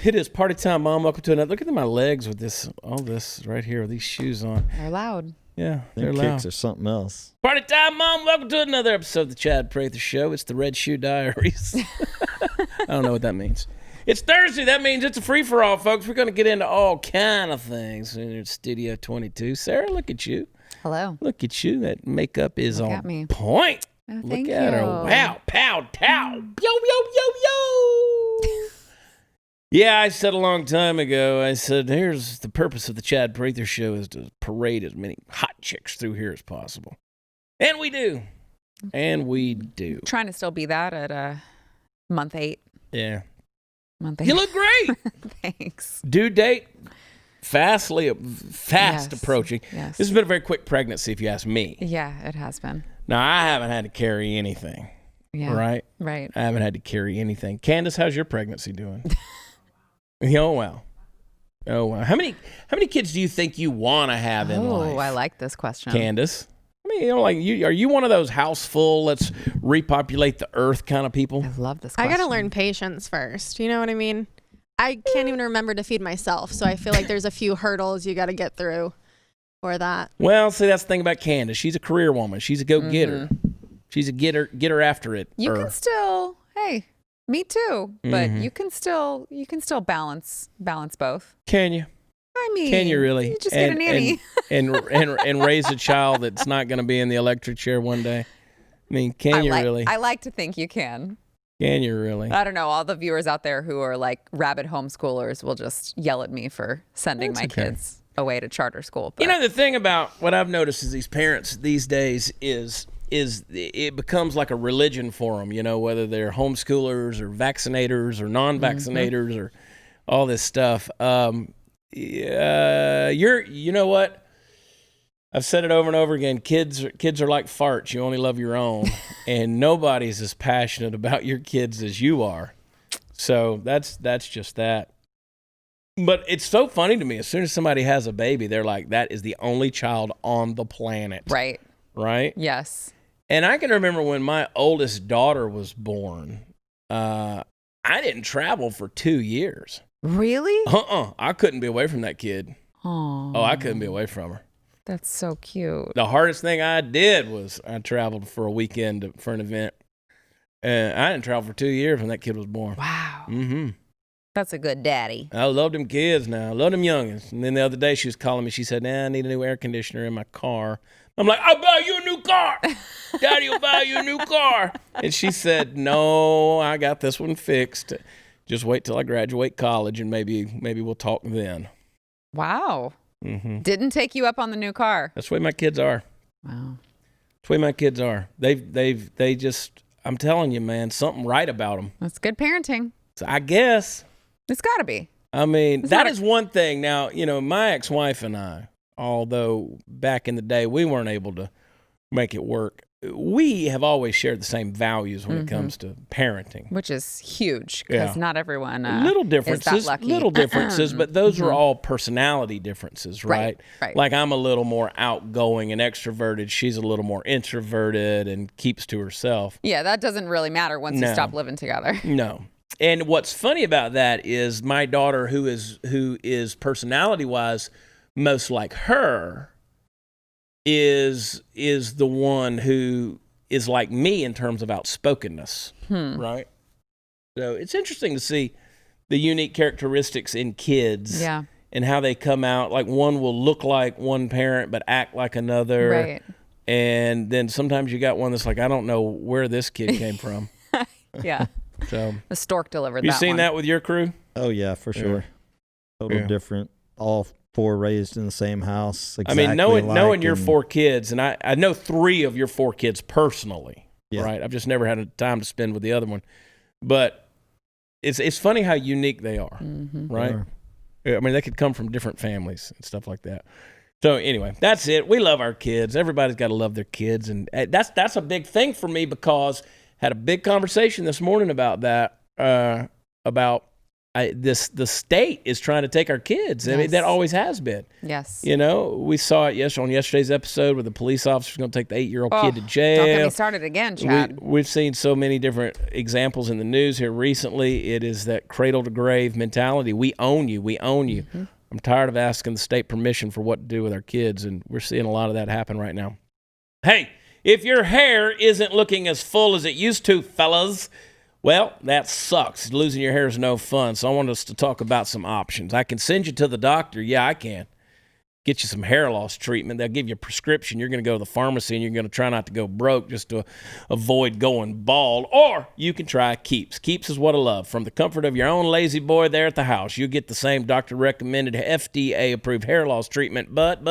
it is party time, Mom. Welcome to another. Look at my legs with all this right here with these shoes on. They're loud. Yeah, they're Them loud. kicks or something else. Party time, Mom. Welcome to another episode of the Chad Prather Show. It's the Red Shoe Diaries. I don't know what that means. It's Thursday. That means it's a free-for-all, folks. We're going to get into all kind of things in Studio 22. Sarah, look at you. Hello. Look at you. That makeup is Look on at me. point. Oh, Look thank at you. her. Wow. Pow, tow. Yo, yo, yo, yo. Yeah, I said a long time ago, I said, here's the purpose of the Chad Prather Show is to parade as many hot chicks through here as possible. And we do. And we do. Trying to still be that at month 8. Yeah. Month 8. You look great. Thanks. Due date, fast Yes. approaching. Yes. This has been a very quick pregnancy, if you ask me. Yeah, it has been. Now, I haven't had to carry anything. Yeah. Right? Right. I haven't had to carry anything. Candace, how's your pregnancy doing? Oh, wow. Oh, wow. How many kids do you think you want to have in life? Oh, I like this question. Candace? I mean, are you one of those house full, let's repopulate the earth kind of people? I love this I question. got to learn patience first. You know what I mean? I can't even remember to feed myself. So I feel like there's a few hurdles you got to get through for that. Well, see, that's the thing about Candace. She's a career woman. She's a go-getter. She's a getter after it. You can still, hey, me too. But you can still balance both. Can you? I mean, Can you really? You just get a nanny. And raise a child that's not going to be in the electric chair one day. I mean, can you really? I like to think you can. Can you really? I don't know. All the viewers out there who are like rabid homeschoolers will just yell at me for sending That's my okay. kids away to charter school. But You know, the thing about what I've noticed is these parents these days is it becomes like a religion for them, you know, whether they're homeschoolers or vaccinators or non-vaccinators or all this stuff. You know what? I've said it over and over again. Kids are like farts. You only love your own. And nobody's as passionate about your kids as you are. So that's just that. But it's so funny to me. As soon as somebody has a baby, they're like, that is the only child on the planet. right. Right? Yes. And I can remember when my oldest daughter was born, I didn't travel for 2 years. Really? I couldn't be away from that kid. Oh, I couldn't be away from her. that's so cute. The hardest thing I did was I traveled for a weekend for an event. And I didn't travel for 2 years when that kid was born. Wow. Mm-hmm. That's a good daddy. I love them kids now. I love them youngins. And then the other day she was calling me. She said, I need a new air conditioner in my car. I'm like, I'll buy you a new car. Daddy will buy you a new car. And she said, no, I got this one fixed. Just wait till I graduate college and maybe we'll talk then. Wow. Mm-hmm. Didn't take you up on the new car. That's the way my kids are. Wow. That's the way my kids are. They just, I'm telling you, man, something right about them. That's good parenting. So I guess. It's got to be. I mean, It's that not is one thing. Now, you know, my ex-wife and I, although back in the day we weren't able to make it work, we have always shared the same values when it comes to parenting. Which is huge because Yeah. not everyone Little is differences, that lucky. little differences, but those are all personality differences, right? Right. Like I'm a little more outgoing and extroverted. She's a little more introverted and keeps to herself. Yeah, that doesn't really matter once No. you stop living together. No. And what's funny about that is my daughter, who is personality-wise most like her, is the one who is like me in terms of outspokenness, right? So it's interesting to see the unique characteristics in kids Yeah. and how they come out. Like one will look like one parent but act like another. Right. And then sometimes you got one that's like, I don't know where this kid came from. Yeah. So The stork delivered you that seen one. that with your crew? Oh, yeah, for sure. Total Yeah. different. All 4 raised in the same house. I mean, knowing alike, your and- 4 kids, and I know 3 of your 4 kids personally, Yeah. right? I've just never had a time to spend with the other one. But it's funny how unique they are, right? Sure. I mean, they could come from different families and stuff like that. So anyway, that's it. We love our kids. Everybody's got to love their kids, and that's a big thing for me because had a big conversation this morning about that. About the state is trying to take our kids. I mean, Yes. that always has been. Yes. You know, we saw it on yesterday's episode where the police officer's going to take the 8-year-old kid to jail. Don't get me started again, Chad. We've seen so many different examples in the news here recently. It is that cradle to grave mentality. We own you. We own you. Mm-hmm. I'm tired of asking the state permission for what to do with our kids, and we're seeing a lot of that happen right now. Hey, if your hair isn't looking as full as it used to, fellas, well, that sucks. Losing your hair is no fun. So I want us to talk about some options. I can send you to the doctor. Yeah, I can. Get you some hair loss treatment. They'll give you a prescription. You're going to go to the pharmacy and you're going to try not to go broke just to avoid going bald. Or you can try Keeps. Keeps is what I love. From the comfort of your own lazy boy there at the house, you get the same doctor-recommended FDA-approved hair loss treatment. But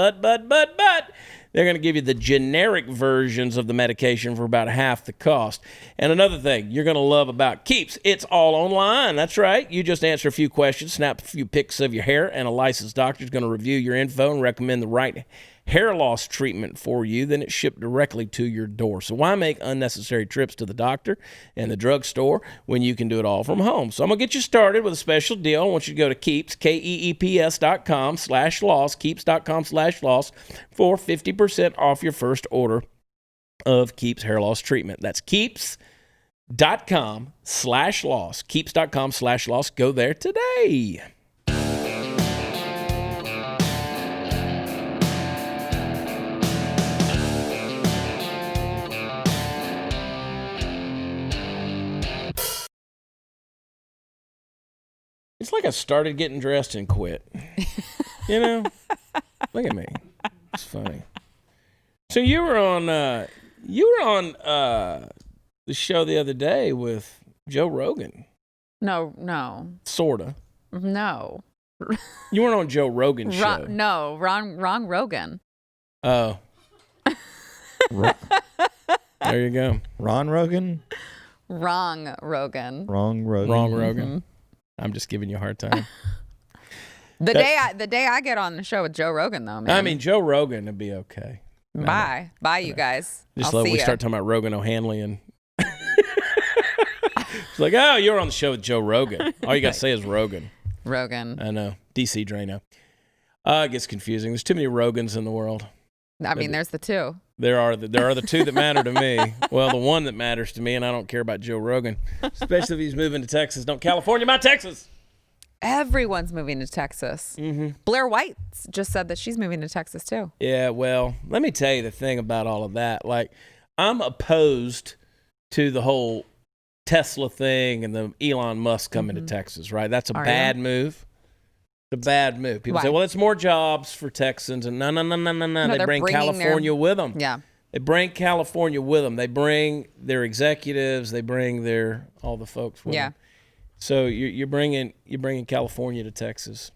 they're going to give you the generic versions of the medication for about half the cost. And another thing you're going to love about Keeps, it's all online. That's right. You just answer a few questions, snap a few pics of your hair, and a licensed doctor is going to review your info and recommend the right hair loss treatment for you. Then it's shipped directly to your door. So why make unnecessary trips to the doctor and the drugstore when you can do it all from home? So I'm going to get you started with a special deal. I want you to go to Keeps, KEEPS.com/loss, Keeps.com/loss for 50% off your first order of Keeps hair loss treatment. That's Keeps.com/loss, Keeps.com/loss. Go there today. It's like I started getting dressed and quit. You know? Look at me. It's funny. So you were on the show the other day with Joe Rogan. No. Sorta. No. You weren't on Joe Rogan's show. No, wrong Rogan. Oh. There you go. Ron Rogan? Wrong Rogan. Wrong Rogan. Wrong Rogan. I'm just giving you a hard time. The day I get on the show with Joe Rogan, though, man. I mean, Joe Rogan would be okay. Bye, you guys. Just I'll let see we ya. start talking about Rogan O'Hanley and it's like, oh, you're on the show with Joe Rogan. All you got to say is Rogan. Rogan. I know. DC Drano. It gets confusing. There's too many Rogans in the world. I mean, there's the two. There are the two that matter to me. Well, the one that matters to me, and I don't care about Joe Rogan, especially if he's moving to Texas. Don't California my Texas. Everyone's moving to Texas. Mm-hmm. Blair White just said that she's moving to Texas too. Yeah, well, let me tell you the thing about all of that. Like, I'm opposed to the whole Tesla thing and the Elon Musk coming to Texas, right? That's a bad move. It's a bad move. People say, well, it's more jobs for Texans. And no. They bring California with them. Yeah. They bring California with them. They bring their executives. They bring all the folks with them. So you're bringing California to Texas.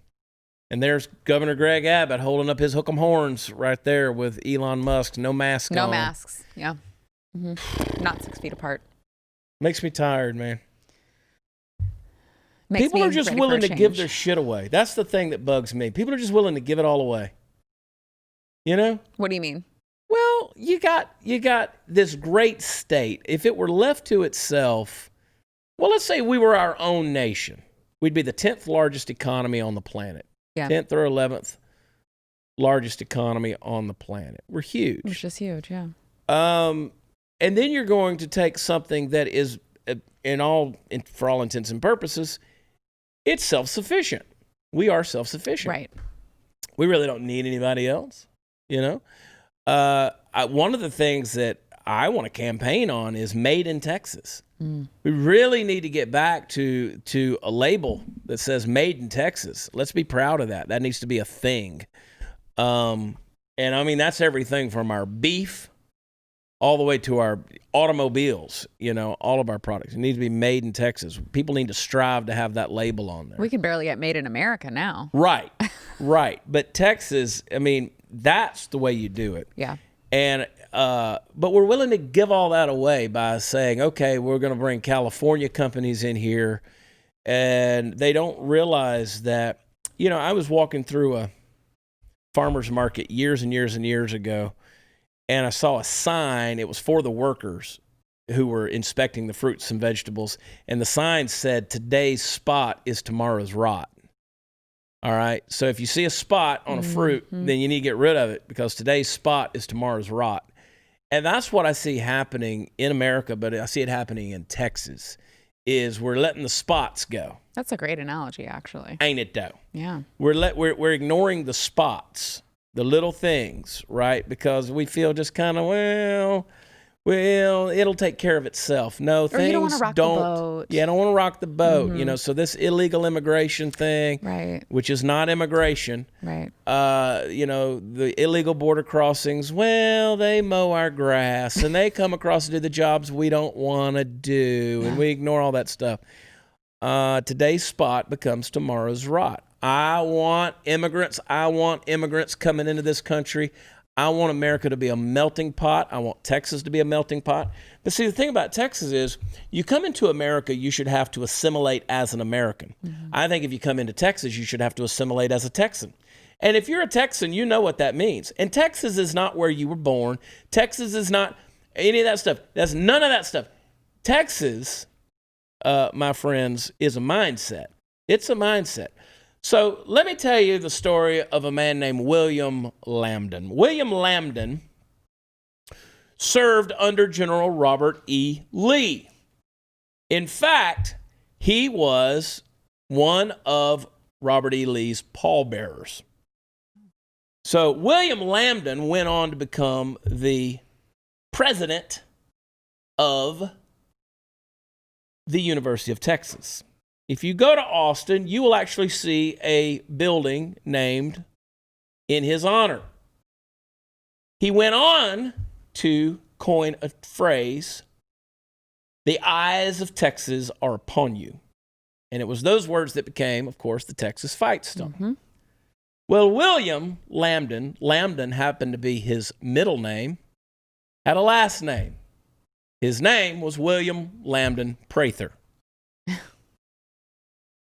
And there's Governor Greg Abbott holding up his hook'em horns right there with Elon Musk. No mask on. No masks. Yeah. Mm-hmm. Not 6 feet apart. Makes me tired, man. Makes People me are just ready willing for to a give change. their shit away. That's the thing that bugs me. People are just willing to give it all away. You know? What do you mean? Well, you got this great state. If it were left to itself, well, let's say we were our own nation. We'd be the 10th largest economy on the planet. Yeah. 10th or 11th largest economy on the planet. We're huge. Which is huge, yeah. And then you're going to take something that is, for all intents and purposes, it's self-sufficient. We are self-sufficient. Right. We really don't need anybody else, you know? One of the things that I want to campaign on is made in Texas. We really need to get back to a label that says made in Texas. Let's be proud of that. That needs to be a thing. And I mean, that's everything from our beef all the way to our automobiles, you know, all of our products. It needs to be made in Texas. People need to strive to have that label on there. We can barely get made in America now. Right. But Texas, I mean, that's the way you do it. Yeah. And but we're willing to give all that away by saying, okay, we're going to bring California companies in here, and they don't realize that. You know, I was walking through a farmer's market years and years and years ago, and I saw a sign. It was for the workers. who were inspecting the fruits and vegetables, and the sign said, "Today's spot is tomorrow's rot." All right. So if you see a spot on a fruit, then you need to get rid of it because today's spot is tomorrow's rot. And that's what I see happening in America, but I see it happening in Texas, is we're letting the spots go. That's a great analogy, actually. Ain't it though? Yeah. We're ignoring the spots, the little things, right? Because we feel just kind of, well, it'll take care of itself. No, things you don't want to rock the boat. Yeah, I don't want to rock the boat. You know, so this illegal immigration thing, Right. which is not immigration, Right. you know, the illegal border crossings, well, they mow our grass and they come across to do the jobs we don't want to do, and we ignore all that stuff. Today's spot becomes tomorrow's rot. I want immigrants coming into this country. I want America to be a melting pot. I want Texas to be a melting pot. But see, the thing about Texas is you come into America, you should have to assimilate as an American. I think if you come into Texas, you should have to assimilate as a Texan. And if you're a Texan, you know what that means. And Texas is not where you were born. Texas is not any of that stuff. That's none of that stuff. Texas, my friends, is a mindset. It's a mindset. So let me tell you the story of a man named William Lambton. William Lambton served under General Robert E. Lee. In fact, he was one of Robert E. Lee's pallbearers. So William Lambton went on to become the president of the University of Texas. If you go to Austin, you will actually see a building named in his honor. He went on to coin a phrase, "The eyes of Texas are upon you." And it was those words that became, of course, the Texas fight stone. Well, William Lambton happened to be his middle name, had a last name. His name was William Lambton Prather.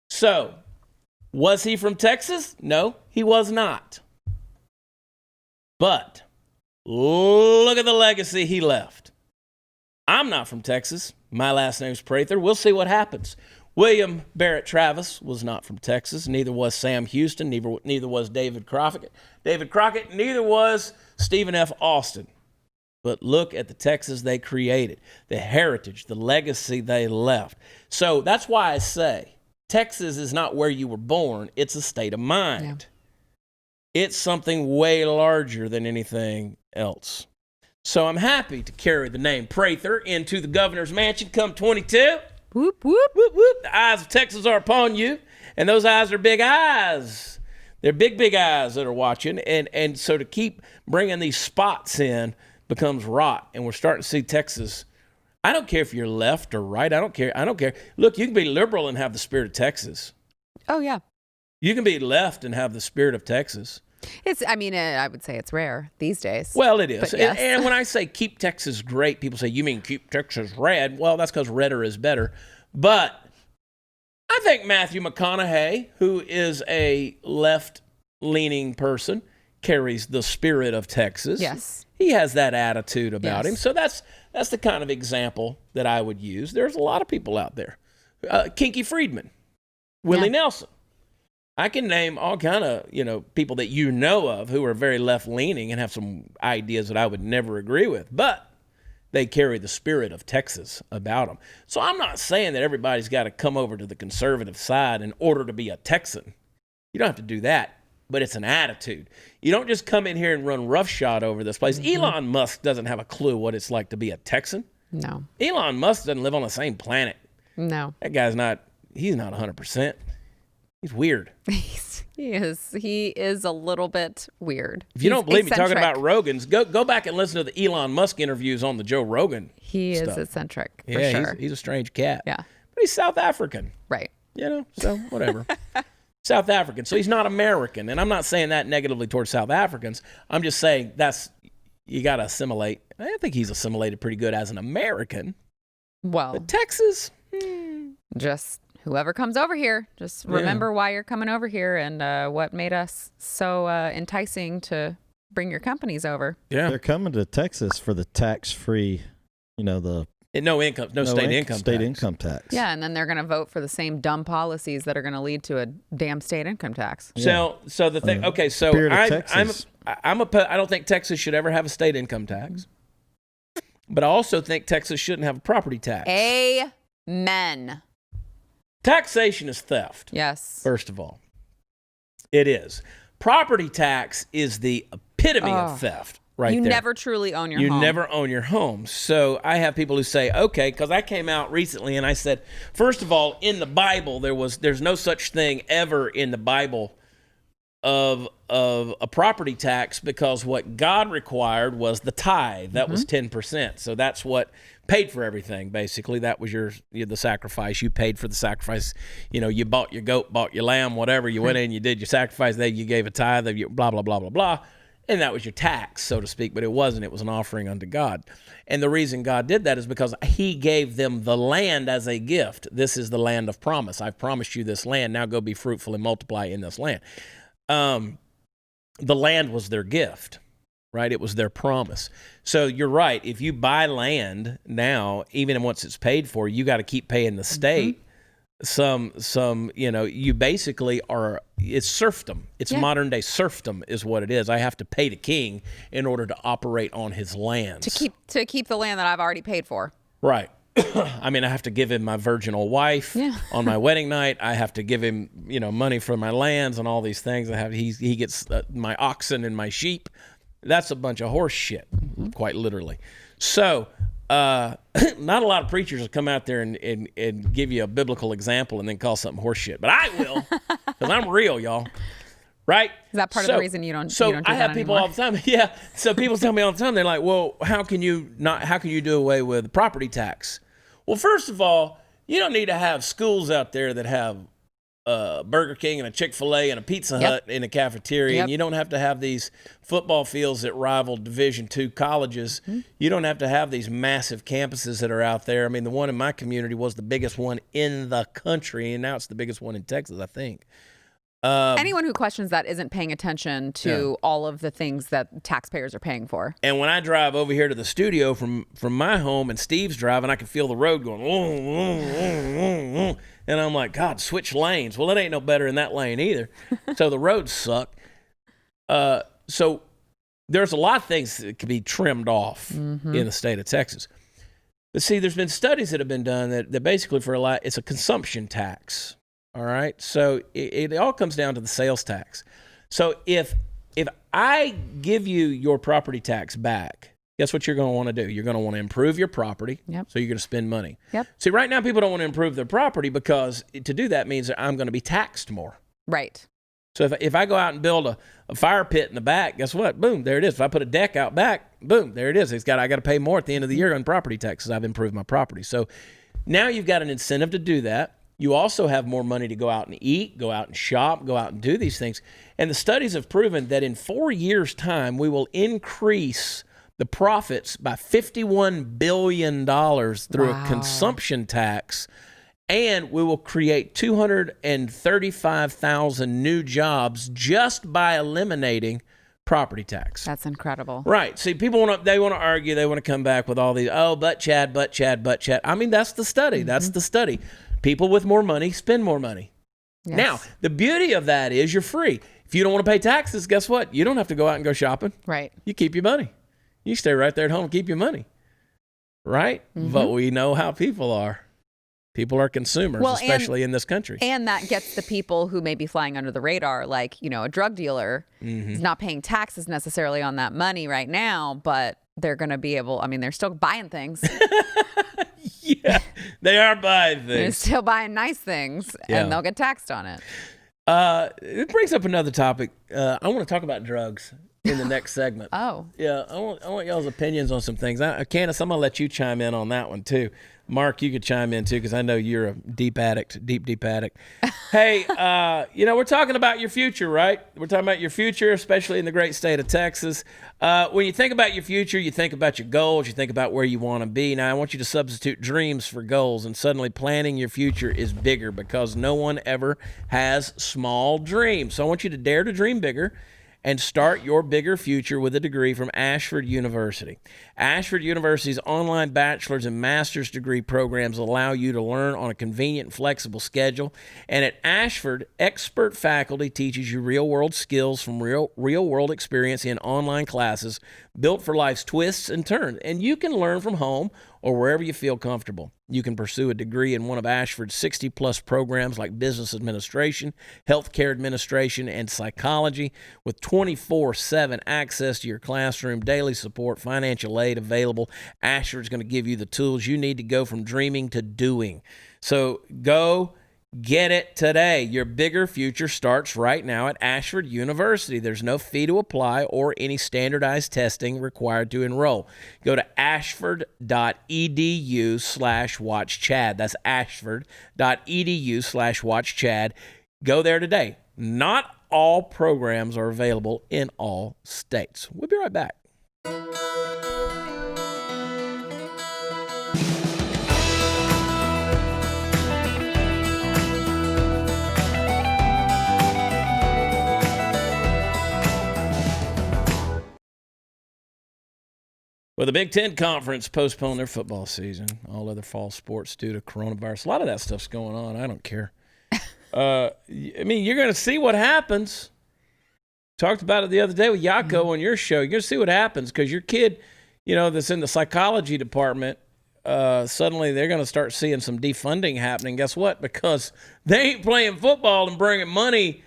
So, was he from Texas? No, he was not. But look at the legacy he left. I'm not from Texas. My last name's Prather. We'll see what happens. William Barrett Travis was not from Texas. Neither was Sam Houston. Neither was David Crockett. Neither was Stephen F. Austin. But look at the Texas they created, the heritage, the legacy they left. So that's why I say, Texas is not where you were born. It's a state of mind. Yeah. It's something way larger than anything else. So I'm happy to carry the name Prather into the governor's mansion come 22. Whoop, whoop. Whoop, whoop. The eyes of Texas are upon you. And those eyes are big eyes. They're big, big eyes that are watching. And so to keep bringing these spots in becomes rot. And we're starting to see Texas. I don't care if you're left or right. I don't care. Look, you can be liberal and have the spirit of Texas. Oh, yeah. You can be left and have the spirit of Texas. I would say it's rare these days. Well, it is. Yes. And when I say keep Texas great, people say, you mean keep Texas red? Well, that's because redder is better. But I think Matthew McConaughey, who is a left-leaning person, carries the spirit of Texas. Yes. He has that attitude about him. So that's the kind of example that I would use. There's a lot of people out there. Kinky Friedman, Willie Nelson. I can name all kind of, people that you know of who are very left-leaning and have some ideas that I would never agree with, but they carry the spirit of Texas about them. So I'm not saying that everybody's got to come over to the conservative side in order to be a Texan. You don't have to do that. But it's an attitude. You don't just come in here and run roughshod over this place. Elon Musk doesn't have a clue what it's like to be a Texan. No. Elon Musk doesn't live on the same planet. No. That guy's he's not 100%. He's weird. He is a little bit weird. If you don't believe eccentric. me talking about Rogan's, go back and listen to the Elon Musk interviews on the Joe Rogan He stuff. is eccentric, for yeah, sure. He's a strange cat. Yeah. But he's South African. Right. So whatever. South African. So he's not American. And I'm not saying that negatively towards South Africans. I'm just saying you got to assimilate. I think he's assimilated pretty good as an American. Well. But Texas? Just whoever comes over here, just remember why you're coming over here and what made us so enticing to bring your companies over. Yeah. They're coming to Texas for the tax-free, the No income, no state income State tax. income tax. Yeah, and then they're going to vote for the same dumb policies that are going to lead to a damn state income tax. So the thing. Okay, so Spirit of I Texas. don't think Texas should ever have a state income tax, but I also think Texas shouldn't have a property tax. Amen. Taxation is theft. Yes. First of all, it is. Property tax is the epitome of theft. Right you there. never truly own your You home. never own your home. So I have people who say, okay, because I came out recently and I said, first of all, in the Bible, there's no such thing ever in the Bible of a property tax, because what God required was the tithe. That was 10%. So that's what paid for everything, basically. That was the sacrifice. You paid for the sacrifice. You bought your goat, bought your lamb, whatever. You went in, you did your sacrifice. Then you gave a tithe of your blah, blah, blah, blah, blah. And that was your tax, so to speak, but it wasn't. It was an offering unto God. And the reason God did that is because he gave them the land as a gift. This is the land of promise. I've promised you this land. Now go be fruitful and multiply in this land. The land was their gift, right? It was their promise. So you're right. If you buy land now, even once it's paid for, you got to keep paying the state. You basically are, it's serfdom. It's modern day serfdom is what it is. I have to pay the king in order to operate on his lands. To keep the land that I've already paid for. Right. I mean, I have to give him my virginal wife on my wedding night. I have to give him, money for my lands and all these things. He gets my oxen and my sheep. That's a bunch of horse shit, quite literally. So, not a lot of preachers will come out there and give you a biblical example and then call something horse shit. But I will, because I'm real, y'all. Right? Is that part of the reason you don't? So you don't do I have that people anymore? all the time. Yeah. So people tell me all the time. They're like, "Well, how can you do away with property tax?" Well, first of all, you don't need to have schools out there that have Burger King and a Chick-fil-A and a Pizza Hut in a cafeteria. And you don't have to have these football fields that rival Division II colleges. You don't have to have these massive campuses that are out there. I mean, the one in my community was the biggest one in the country, and now it's the biggest one in Texas, I think. Anyone who questions that isn't paying attention to all of the things that taxpayers are paying for. And when I drive over here to the studio from my home and Steve's driving, I can feel the road going, and I'm like, God, switch lanes. Well, it ain't no better in that lane either. So the roads suck. So there's a lot of things that can be trimmed off in the state of Texas. But see, there's been studies that have been done that basically it's a consumption tax. All right. So it all comes down to the sales tax. So if I give you your property tax back, guess what you're going to want to do? You're going to want to improve your property. Yep. So you're going to spend money. Yep. See, right now people don't want to improve their property because to do that means that I'm going to be taxed more. Right. So if I go out and build a fire pit in the back, guess what? Boom, there it is. If I put a deck out back, boom, there it is. I got to pay more at the end of the year on property taxes. I've improved my property. So now you've got an incentive to do that. You also have more money to go out and eat, go out and shop, go out and do these things. And the studies have proven that in 4 years' time, we will increase the profits by $51 billion through a consumption tax, and we will create 235,000 new jobs just by eliminating property tax. That's incredible. Right. See, people want to argue, they want to come back with all these, but Chad. I mean, that's the study. That's the study. People with more money spend more money. Yes. Now, the beauty of that is you're free. If you don't want to pay taxes, guess what? You don't have to go out and go shopping. Right. You keep your money. You stay right there at home and keep your money. Right? But we know how people are. People are consumers, especially in this country. And that gets the people who may be flying under the radar, like, a drug dealer is not paying taxes necessarily on that money right now, but they're going to be able, they're still buying things. Yeah, they are buying things. They're still buying nice things, and they'll get taxed on it. It brings up another topic. I want to talk about drugs in the next segment. Oh. Yeah, I want y'all's opinions on some things. Candace, I'm going to let you chime in on that one, too. Mark, you could chime in, too, because I know you're a deep addict. Hey, we're talking about your future, right? We're talking about your future, especially in the great state of Texas. When you think about your future, you think about your goals, you think about where you want to be. Now, I want you to substitute dreams for goals, and suddenly planning your future is bigger because no one ever has small dreams. So I want you to dare to dream bigger. and start your bigger future with a degree from Ashford University. Ashford University's online bachelor's and master's degree programs allow you to learn on a convenient and flexible schedule. And at Ashford, expert faculty teaches you real-world skills from real-world experience in online classes built for life's twists and turns. And you can learn from home or wherever you feel comfortable. You can pursue a degree in one of Ashford's 60-plus programs like business administration, healthcare administration, and psychology with 24/7 access to your classroom, daily support, financial aid available. Ashford's going to give you the tools you need to go from dreaming to doing. So go get it today. Your bigger future starts right now at Ashford University. There's no fee to apply or any standardized testing required to enroll. Go to ashford.edu/watchchad. That's ashford.edu/watchchad. Go there today. Not all programs are available in all states. We'll be right back. Well, the Big Ten Conference postponed their football season. All other fall sports due to coronavirus. A lot of that stuff's going on. I don't care. I mean, you're going to see what happens. Talked about it the other day with Yako on your show. You're going to see what happens because your kid, that's in the psychology department, suddenly they're going to start seeing some defunding happening. Guess what? Because they ain't playing football and bringing money.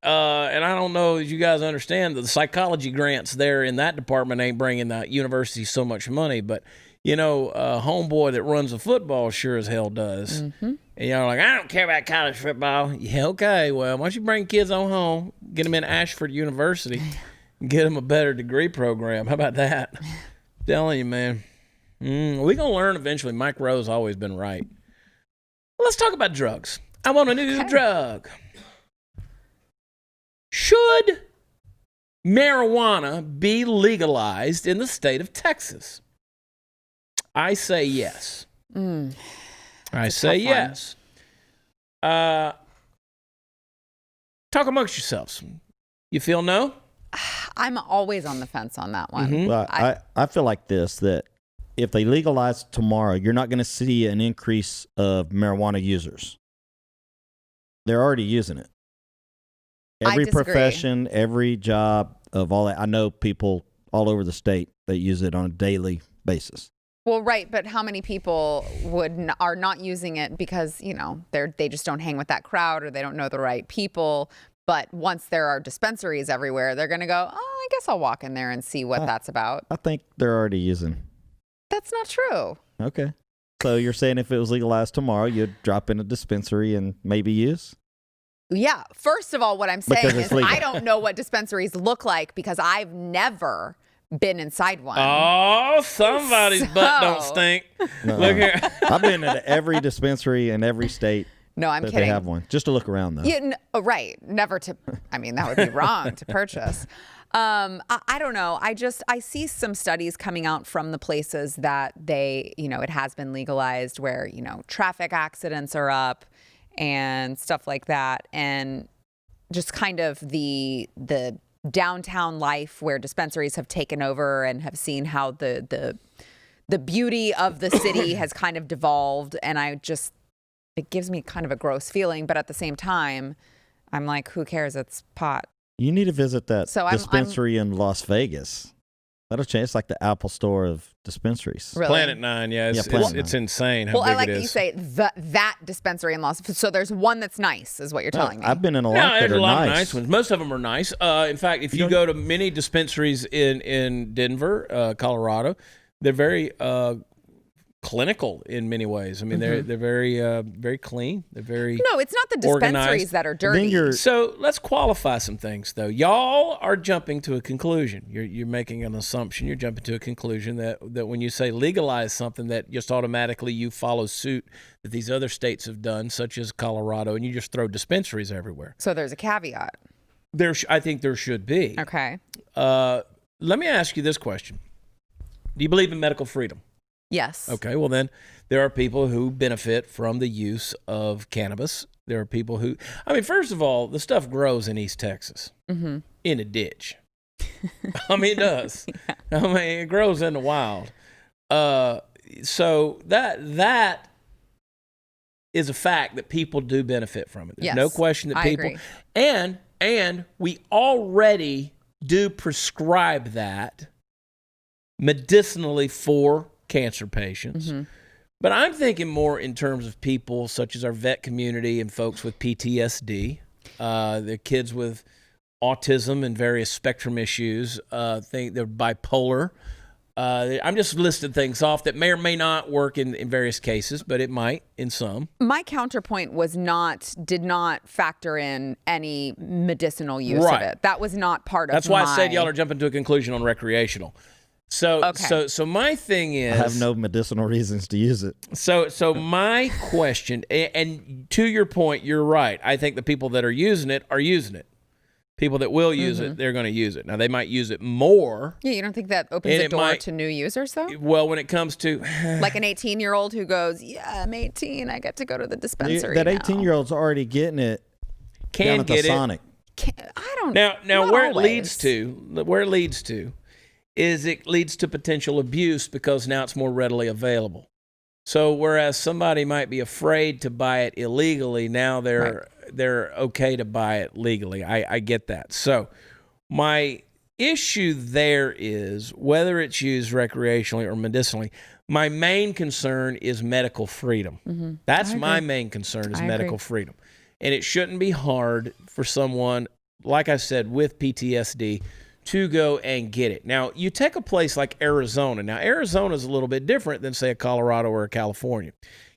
And I don't know if you guys understand that the psychology grants there in that department ain't bringing the university so much money. But, a homeboy that runs the football sure as hell does. Mm-hmm. And y'all are like, I don't care about college football. Yeah, okay. Well, why don't you bring kids on home, get them in Ashford University, and get them a better degree program. How about that? I'm telling you, man. We're going to learn eventually. Mike Rowe's always been right. Well, let's talk about drugs. I want a new drug. Should marijuana be legalized in the state of Texas? I say yes. I say yes. Talk amongst yourselves. You feel no? I'm always on the fence on that one. Mm-hmm. Well, I feel like this, that if they legalize tomorrow, you're not going to see an increase of marijuana users. They're already using it. Every profession, every job of all that. I know people all over the state that use it on a daily basis. Well, right, but how many people are not using it because, they just don't hang with that crowd or they don't know the right people. But once there are dispensaries everywhere, they're going to go, I guess I'll walk in there and see what that's about. I think they're already using. That's not true. Okay. So you're saying if it was legalized tomorrow, you'd drop in a dispensary and maybe use? Yeah. First of all, what I'm saying is I don't know what dispensaries look like because I've never been inside one. Oh, somebody's butt don't stink. No, Look here. I've been in every dispensary in every state. No, I'm kidding. They have one. Just to look around, though. Yeah, right. Never to, that would be wrong to purchase. I don't know. I see some studies coming out from the places that it has been legalized where, traffic accidents are up and stuff like that. And just kind of the downtown life where dispensaries have taken over and have seen how the beauty of the city has kind of devolved. And it gives me kind of a gross feeling. But at the same time, I'm like, who cares? It's pot. You need to visit that dispensary in Las Vegas. That'll change. It's like the Apple Store of dispensaries. Really? Planet 9, it's insane how big it is. Well, I like that you say that dispensary in Las Vegas. So there's one that's nice, is what you're telling me. I've been in a lot that there's are a lot nice. of nice ones. Most of them are nice. In fact, if you go to many dispensaries in Denver, Colorado, they're very clinical in many ways. I mean, they're very very clean. They're very No, it's not the dispensaries organized. that are dirty. So let's qualify some things, though. Y'all are jumping to a conclusion. You're making an assumption. You're jumping to a conclusion that when you say legalize something, that just automatically you follow suit that these other states have done, such as Colorado, and you just throw dispensaries everywhere. So there's a caveat. I think there should be. Okay. Let me ask you this question. Do you believe in medical freedom? Yes. Okay, well then, there are people who benefit from the use of cannabis There are people who, I mean, first of all, the stuff grows in East Texas in a ditch. I mean, it does. Yeah. I mean, it grows in the wild. So that is a fact that people do benefit from it. There's no question that people, and we already do prescribe that medicinally for cancer patients. But I'm thinking more in terms of people such as our vet community and folks with PTSD, the kids with autism and various spectrum issues, think they're bipolar. I'm just listing things off that may or may not work in various cases, but it might in some. My counterpoint did not factor in any medicinal use of it. That was not part of That's why I said y'all are jumping to a conclusion on recreational. So my thing is, I have no medicinal reasons to use it. So my question, and to your point, you're right. I think the people that are using it are using it. People that will use it, they're going to use it. Now, they might use it more. Yeah, you don't think that opens the door to new users, though? Well, when it comes to... like an 18-year-old who goes, yeah, I'm 18, I get to go to the dispensary That 18-year-old's already getting it down at the Sonic. I don't... Now where it leads to is it leads to potential abuse because now it's more readily available. So whereas somebody might be afraid to buy it illegally, now they're okay to buy it legally. I get that. So my issue there is whether it's used recreationally or medicinally, my main concern is medical freedom. That's my main concern is medical freedom. And it shouldn't be hard for someone, like I said, with PTSD to go and get it. Now, you take a place like Arizona. Now, Arizona is a little bit different than, say, a Colorado or a California.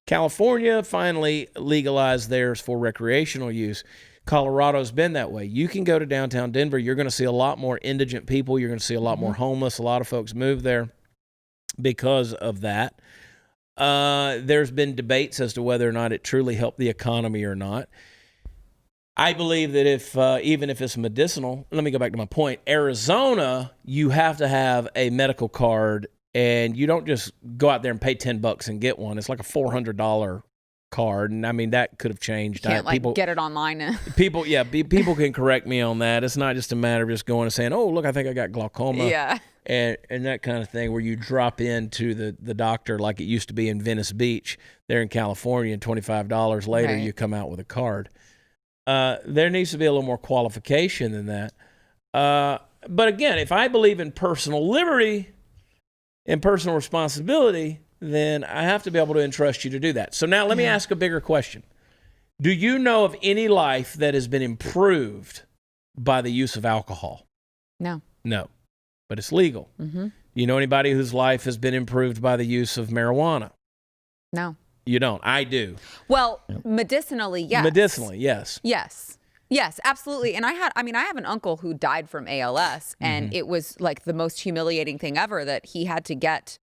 California finally legalized theirs for recreational use. Colorado's been that way. You can go to downtown Denver. You're going to see a lot more indigent people. You're going to see a lot more homeless. A lot of folks move there because of that. There's been debates as to whether or not it truly helped the economy or not. I believe that even if it's medicinal, let me go back to my point. Arizona, you have to have a medical card, and you don't just go out there and pay $10 and get one. It's like a $400 card, and I mean that could have changed. You can't get it online. People can correct me on that. It's not just a matter of just going and saying, "Oh, look, I think I got glaucoma." Yeah. And that kind of thing, where you drop into the doctor like it used to be in Venice Beach there in California, and $25 later you come out with a card. There needs to be a little more qualification than that. But again, if I believe in personal liberty and personal responsibility, then I have to be able to entrust you to do that. So now let me ask a bigger question. Do you know of any life that has been improved by the use of alcohol? No. No, but it's legal. Do you know anybody whose life has been improved by the use of marijuana? No. You don't. I do. Well, medicinally, yes. Medicinally, yes. Yes, absolutely. And I have an uncle who died from ALS, and it was like the most humiliating thing ever that he had to get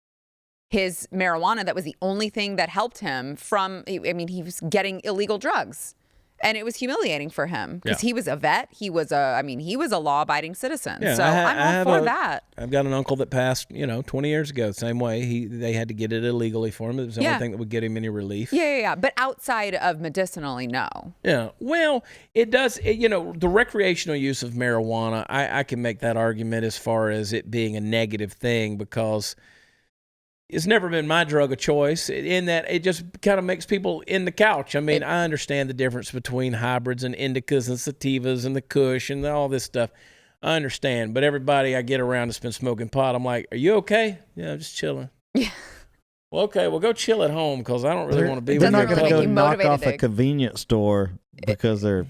his marijuana. That was the only thing that helped him from, he was getting illegal drugs. And it was humiliating for him because he was a vet. He was a law-abiding citizen. Yeah, so I'm all for that. I've got an uncle that passed, 20 years ago, same way. They had to get it illegally for him. It was the only thing that would get him any relief. Yeah. But outside of medicinally, no. Yeah. Well, it does, the recreational use of marijuana, I can make that argument as far as it being a negative thing because it's never been my drug of choice in that it just kind of makes people in the couch. I mean, I understand the difference between hybrids and indicas and sativas and the kush and all this stuff. I understand. But everybody I get around that's been smoking pot, I'm like, are you okay? Yeah, I'm just chilling. Yeah. Well, okay, well, go chill at home because I don't really want to be with you. They're not going to go knock motivated off a convenience store because they're,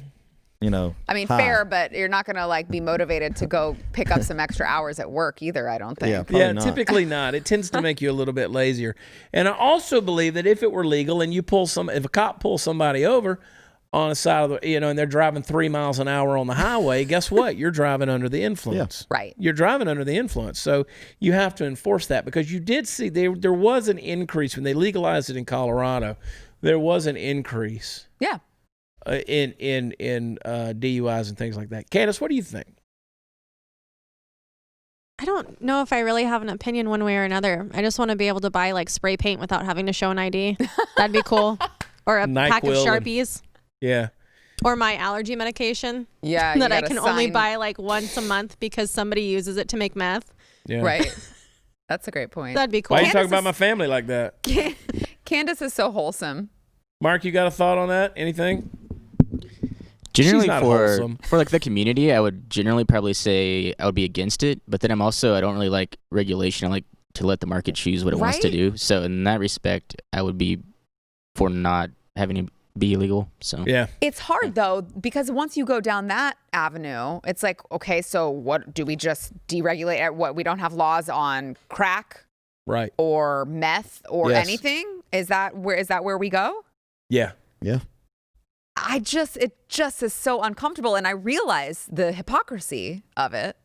high. Fair, but you're not going to be motivated to go pick up some extra hours at work either, I don't think. Yeah, not. Typically not. It tends to make you a little bit lazier. And I also believe that if it were legal and if a cop pulls somebody over on the side of the, and they're driving 3 miles an hour on the highway, guess what? You're driving under the influence. Yeah. Right. You're driving under the influence. So you have to enforce that because you did see there was an increase when they legalized it in Colorado. There was an increase. Yeah. In DUIs and things like that. Candace, what do you think? I don't know if I really have an opinion one way or another. I just want to be able to buy spray paint without having to show an ID. That'd be cool. Or a pack of Sharpies. Yeah. Or my allergy medication. Yeah. That I can only buy like once a month because somebody uses it to make meth. Yeah. Right. That's a great point. That'd be cool. Why are you talking about my family like that? Candace is so wholesome. Mark, you got a thought on that? Anything? Generally, not wholesome. for like the community, I would generally probably say I would be against it. But then I don't really like regulation. I like to let the market choose what it wants to do. So in that respect, I would be for not having to be illegal. So yeah, it's hard though, because once you go down that avenue, it's like, okay, so what do we just deregulate? What, we don't have laws on crack, right, or meth or anything? Is that where we go? Yeah. It just is so uncomfortable, and I realize the hypocrisy of it.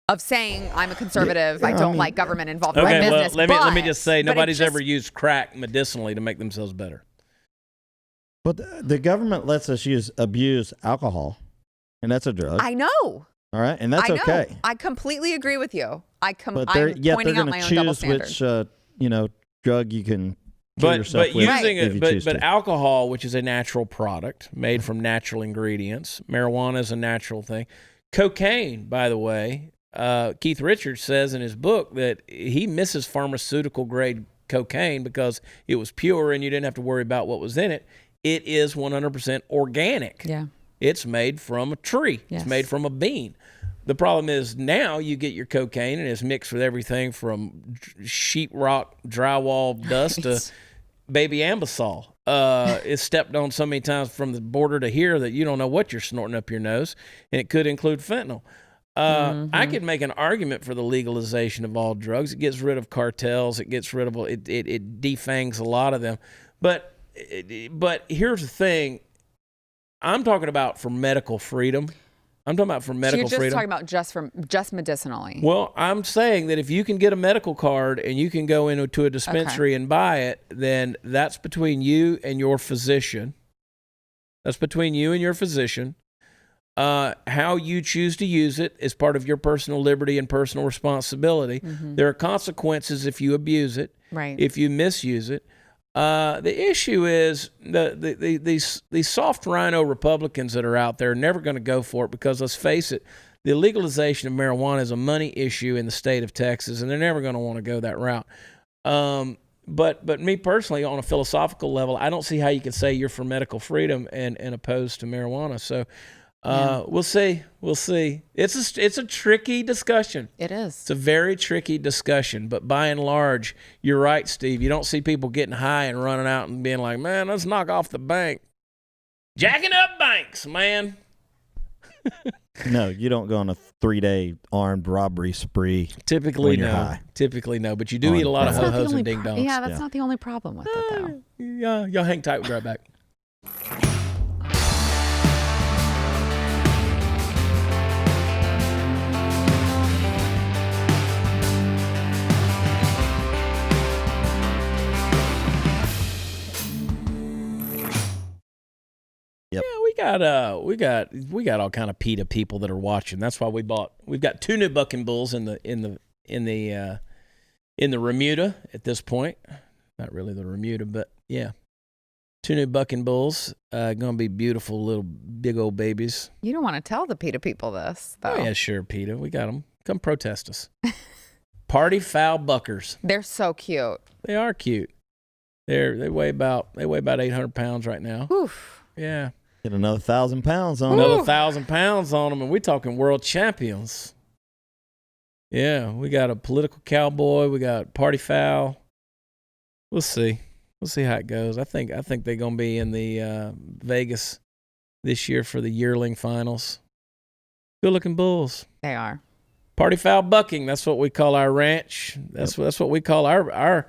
Of saying I'm a conservative, I don't like government involved in my business. Well, let me just say, nobody's ever used crack medicinally to make themselves better. But the government lets us abuse alcohol, and that's a drug. I know. All right, and that's okay. I completely agree with you. I'm they're pointing out my own double standard. Which drug you can. But using it, but alcohol, which is a natural product made from natural ingredients, marijuana is a natural thing. Cocaine, by the way, Keith Richards says in his book that he misses pharmaceutical grade cocaine because it was pure and you didn't have to worry about what was in it. It is 100% organic. Yeah. It's made from a tree. Yes. It's made from a bean. The problem is now you get your cocaine and it's mixed with everything from sheetrock drywall dust to baby ambisol. It's stepped on so many times from the border to here that you don't know what you're snorting up your nose, and it could include fentanyl. I could make an argument for the legalization of all drugs. It gets rid of cartels. It gets rid of it defangs a lot of them. But here's the thing. I'm talking about for medical freedom. I'm talking about for medical freedom. So you're just talking about just medicinally. Well, I'm saying that if you can get a medical card and you can go into a dispensary and buy it, then that's between you and your physician. That's between you and your physician. How you choose to use it is part of your personal liberty and personal responsibility. Mm-hmm. There are consequences if you abuse it, right? If you misuse it. The issue is these soft rhino Republicans that are out there are never going to go for it because, let's face it, the legalization of marijuana is a money issue in the state of Texas, and they're never going to want to go that route. But me personally, on a philosophical level, I don't see how you can say you're for medical freedom and opposed to marijuana. So we'll see. It's a tricky discussion. It is. It's a very tricky discussion. But by and large, you're right, Steve. You don't see people getting high and running out and being like, man, let's knock off the bank. Jacking up banks, man. No, you don't go on a 3-day armed robbery spree. Typically, no. High. Typically, no. But you do eat a lot of ho-hos and ding-dongs. Yeah, that's not the only problem with it, though. Yeah, y'all hang tight. We'll be right back. Yep. Yeah, we got all kind of PETA people that are watching. That's why we've got 2 new bucking bulls in the remuda at this point. Not really the remuda, but yeah. 2 new bucking bulls, gonna be beautiful little big old babies. You don't want to tell the PETA people this, though. Oh yeah, sure, PETA. We got them. Come protest us. Party foul buckers. They're so cute. They are cute. They weigh about 800 pounds right now. Oof. Yeah. Get another 1,000 pounds on Another 1,000 pounds on them, and we're talking world champions. Yeah, we got a political cowboy. We got party foul. We'll see. We'll see how it goes. I think they're gonna be in the Vegas this year for the yearling finals. Good looking bulls. They are. Party foul bucking. That's what we call our ranch. That's what we call our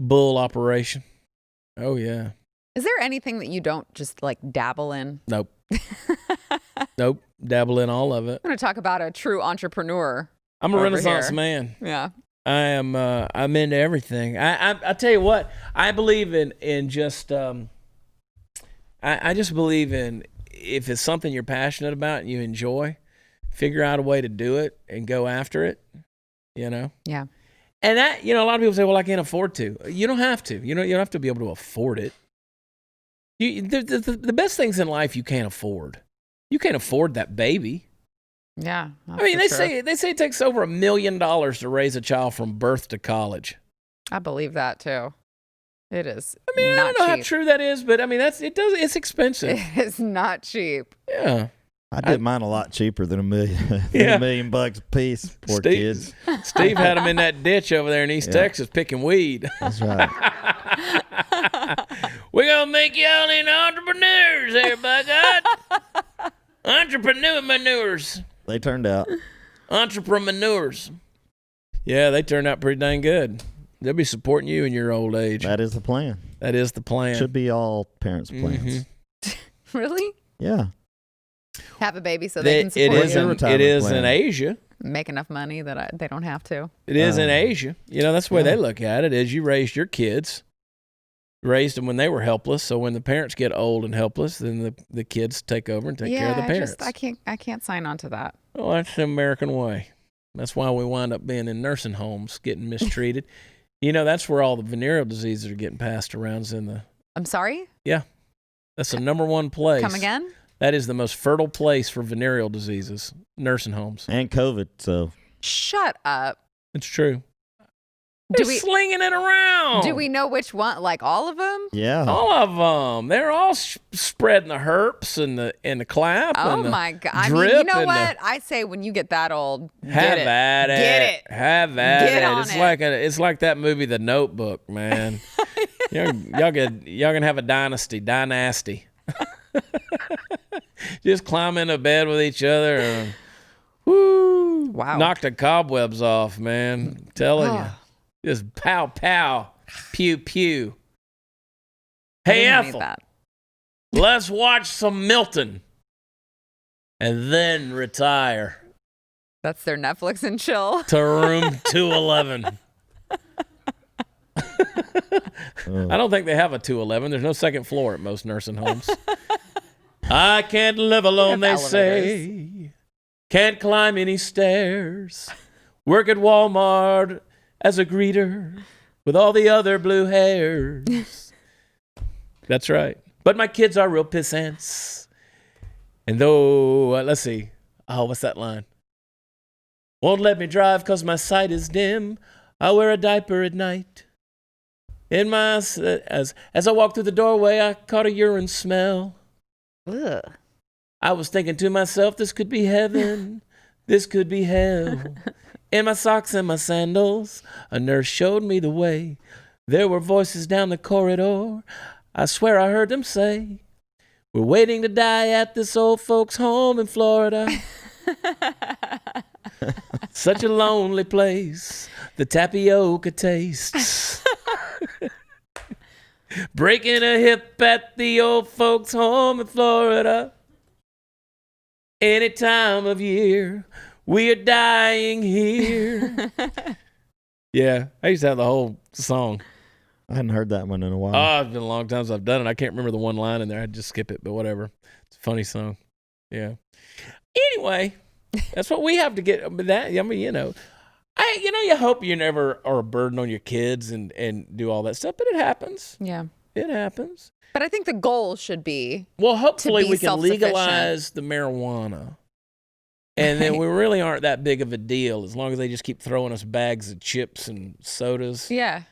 bull operation. Oh yeah. Is there anything that you don't just like dabble in? Nope. Nope. Dabble in all of it. I'm going to talk about a true entrepreneur. I'm a Renaissance man. Yeah. I am. I'm into everything. I tell you what. I believe in just. I just believe in if it's something you're passionate about and you enjoy, figure out a way to do it and go after it. You know. Yeah. And that, a lot of people say, well, I can't afford to. You don't have to. You don't have to be able to afford it. The best things in life you can't afford. You can't afford that baby. Yeah. I mean, they say it takes over $1 million to raise a child from birth to college. I believe that too. It is. I mean, not I don't know cheap. how true that is, but I mean, it's expensive. It is not cheap. Yeah. I did mine a lot cheper than $1 million. Yeah. $1 million bucks a piece. Poor kids. Steve had them in that ditch over there in East Texas picking weed. That's right. We're gonna make y'all into entrepreneurs here, by God. Entrepreneurs. They turned out. Entrepreneurs. Yeah, they turned out pretty dang good. They'll be supporting you in your old age. That is the plan. That is the plan. Should be all parents' plans. Really? Yeah. Have a baby so they can support It is you. in Asia. Make enough money that they don't have to. It is in Asia. You know, that's the way they look at it, is you raised your kids, raised them when they were helpless. So when the parents get old and helpless, then the kids take over and take care of the parents. I can't sign on to that. Well, that's the American way. That's why we wind up being in nursing homes, getting mistreated. You know, that's where all the venereal diseases are getting passed around. I'm sorry? Yeah. That's the number one place. Come again? That is the most fertile place for venereal diseases, nursing homes. And COVID, so. Shut up. It's true. They're slinging it around. Do we know which one? Like all of them? Yeah. All of them. They're all spreading the herpes and the clap. Oh, and my God. I mean, you know what? I say when you get that old, have at it. Get it. Have at Get it. on it. It's like that movie, The Notebook, man. y'all can have a dynasty. Just climb into bed with each other. And, woo. Wow. Knock the cobwebs off, man. I'm telling you. Just pow, pow, pew, pew. Hey, Ethel, let's watch some Milton and then retire. That's their Netflix and chill. To room 211. I don't think they have a 211. There's no second floor at most nursing homes. I can't live alone, they say. Can't climb any stairs. Work at Walmart as a greeter with all the other blue hairs. That's right. But my kids are real pissants. And though, let's see. Oh, what's that line? Won't let me drive 'cause my sight is dim. I wear a diaper at night. As I walked through the doorway, I caught a urine smell. Ugh. I was thinking to myself, this could be heaven. This could be hell. In my socks and my sandals, a nurse showed me the way. There were voices down the corridor. I swear I heard them say, we're waiting to die at this old folks' home in Florida. Such a lonely place, the tapioca tastes. Breaking a hip at the old folks' home in Florida. Any time of year, we are dying here. Yeah, I used to have the whole song. I hadn't heard that one in a while. Oh, it's been a long time since I've done it. I can't remember the one line in there. I'd just skip it, but whatever. It's a funny song. Yeah. Anyway, that's what we have to get. That, I mean, you hope you never are a burden on your kids and do all that stuff, but it happens. Yeah. It happens. But I think the goal should be well, hopefully we can self-sufficient. legalize the marijuana. And then we really aren't that big of a deal as long as they just keep throwing us bags of chips and sodas. Yeah.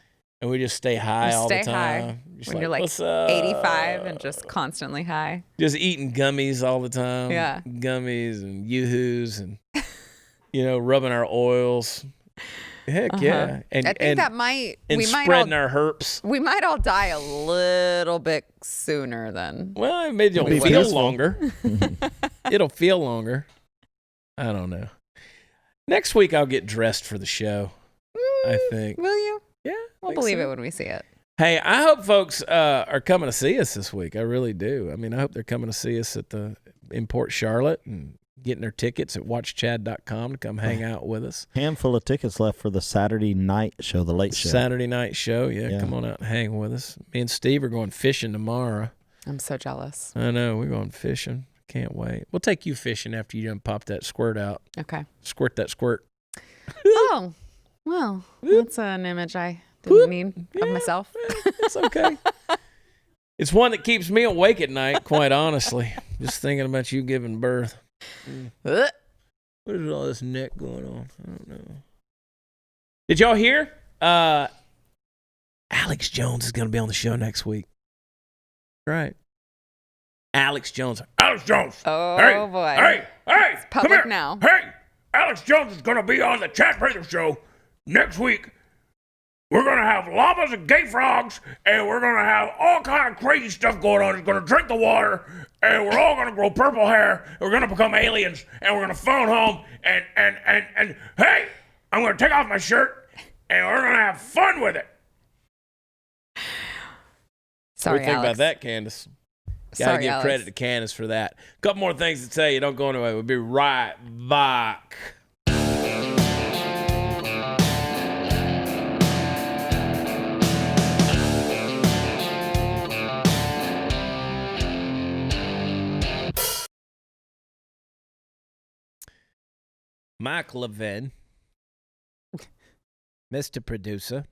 And we just stay high all the time. High. When you're like 85 and just constantly high. Just eating gummies all the time. Yeah. Gummies and Yoo-Hoos and, rubbing our oils. Heck yeah. And, I think that might... And spreading our herpes. We might all die a little bit sooner than... Well, maybe it'll feel longer. It'll feel longer. I don't know. Next week I'll get dressed for the show, I think. Will you? Yeah. We'll believe it when we see it. Hey, I hope folks are coming to see us this week. I really do. I mean, I hope they're coming to see us in Port Charlotte and getting their tickets at watchchad.com to come hang out with us. Handful of tickets left for the Saturday night show, the late show. Saturday night show, yeah. Come on out and hang with us. Me and Steve are going fishing tomorrow. I'm so jealous. I know. We're going fishing. Can't wait. We'll take you fishing after you done pop that squirt out. Okay. Squirt that squirt. Oh, well, that's an image I didn't need of myself. It's okay. It's one that keeps me awake at night, quite honestly. Just thinking about you giving birth. What is all this neck going on? I don't know. Did y'all hear? Alex Jones is going to be on the show next week. Right. Alex Jones. Alex Jones. Oh, hey, boy. Hey, It's public come here. now. Hey, Alex Jones is going to be on the Chad Prather Show next week. We're going to have llamas and gay frogs, and we're going to have all kind of crazy stuff going on. He's going to drink the water, and we're all going to grow purple hair, and we're going to become aliens, and we're going to phone home, and hey, I'm going to take off my shirt, and we're going to have fun with it. Sorry, What do you think Alex. about that, Candace? Gotta Sorry, give Alex. credit to Candace for that. A couple more things to tell you. Don't go anywhere. We'll be right back. Mike Levin, Mr. Producer,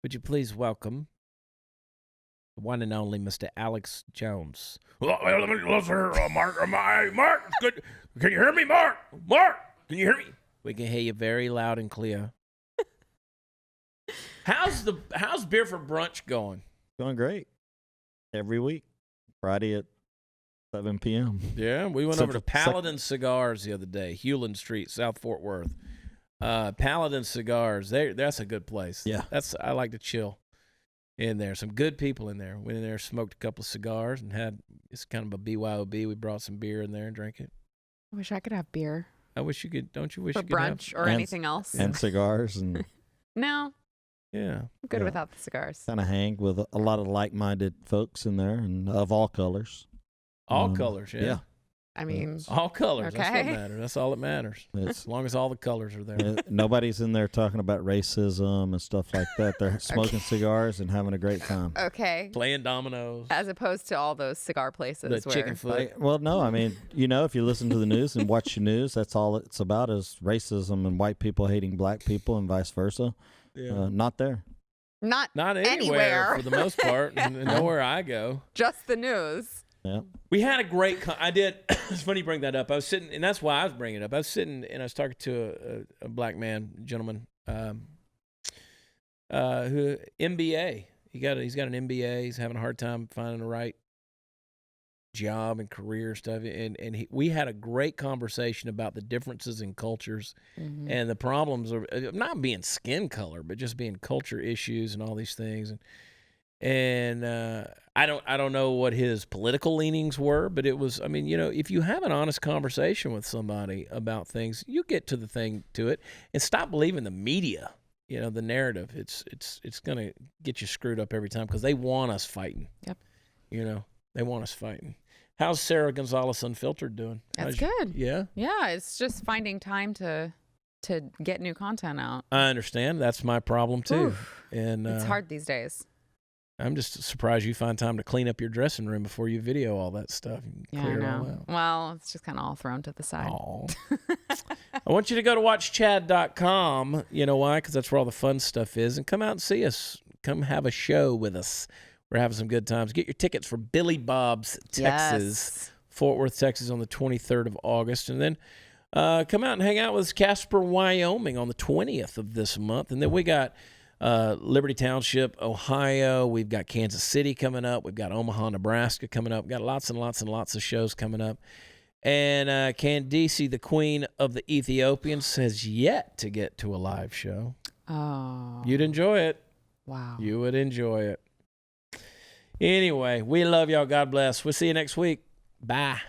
would you please welcome the one and only Mr. Alex Jones? Well, listen here, Mark. Mark, good. Can you hear me, Mark? Mark, can you hear me? We can hear you very loud and clear. How's Beer for Brunch going? Going great. Every week, Friday at 7 p.m. Yeah, we went over to Paladin Cigars the other day, Hewlin Street, South Fort Worth. Paladin Cigars, that's a good place. Yeah. I like to chill in there. Some good people in there. Went in there, smoked a couple of cigars, and it's kind of a BYOB. We brought some beer in there and drank it. I wish I could have beer I wish you could. Don't you wish for you could have? brunch or And- anything else. and cigars and No, Yeah. I'm good Yeah. without the cigars. kind of hang with a lot of like-minded folks in there and of all colors. All colors, yeah. Yeah. I mean, All colors. That's what Okay. matters. That's all that matters. It's As long as all the colors are there. nobody's in there talking about racism and stuff like that. They're smoking cigars and having a great time. okay. Playing dominoes. As opposed to all those cigar places The where chicken foot. Well, no, I mean, if you listen to the news and watch the news, that's all it's about is racism and white people hating black people and vice versa. Yeah. Not there. not Not anywhere anywhere. for the most part. and nowhere I go. just the news. Yeah. We had a great. It's funny you bring that up. I was sitting, and that's why I was bringing it up. I was sitting and I was talking to a black gentleman, who MBA. He's got an MBA. He's having a hard time finding the right job and career stuff. And we had a great conversation about the differences in cultures and the problems of not being skin color, but just being culture issues and all these things. And I don't know what his political leanings were, but it was, I mean, if you have an honest conversation with somebody about things, you get to it and stop believing the media, the narrative. It's going to get you screwed up every time because they want us fighting. Yep. They want us fighting. How's Sarah Gonzalez Unfiltered doing? That's good. Yeah. Yeah, it's just finding time to get new content out. I understand. That's my problem too. Oof. And It's hard these days. I'm just surprised you find time to clean up your dressing room before you video all that stuff. And Yeah, I clear it all know. out. Well, it's just kind of all thrown to the side. Aw. I want you to go to watchchad.com. You know why? Because that's where all the fun stuff is. And come out and see us. Come have a show with us. We're having some good times. Get your tickets for Billy Bob's Texas, Yes. Fort Worth, Texas on the 23rd of August. And then come out and hang out with us, Casper, Wyoming on the 20th of this month. And then we got Liberty Township, Ohio. We've got Kansas City coming up. We've got Omaha, Nebraska coming up. We've got lots and lots and lots of shows coming up. And Candice, the queen of the Ethiopians, has yet to get to a live show. Oh. You'd enjoy it. Wow. You would enjoy it. Anyway, we love y'all. God bless. We'll see you next week. Bye.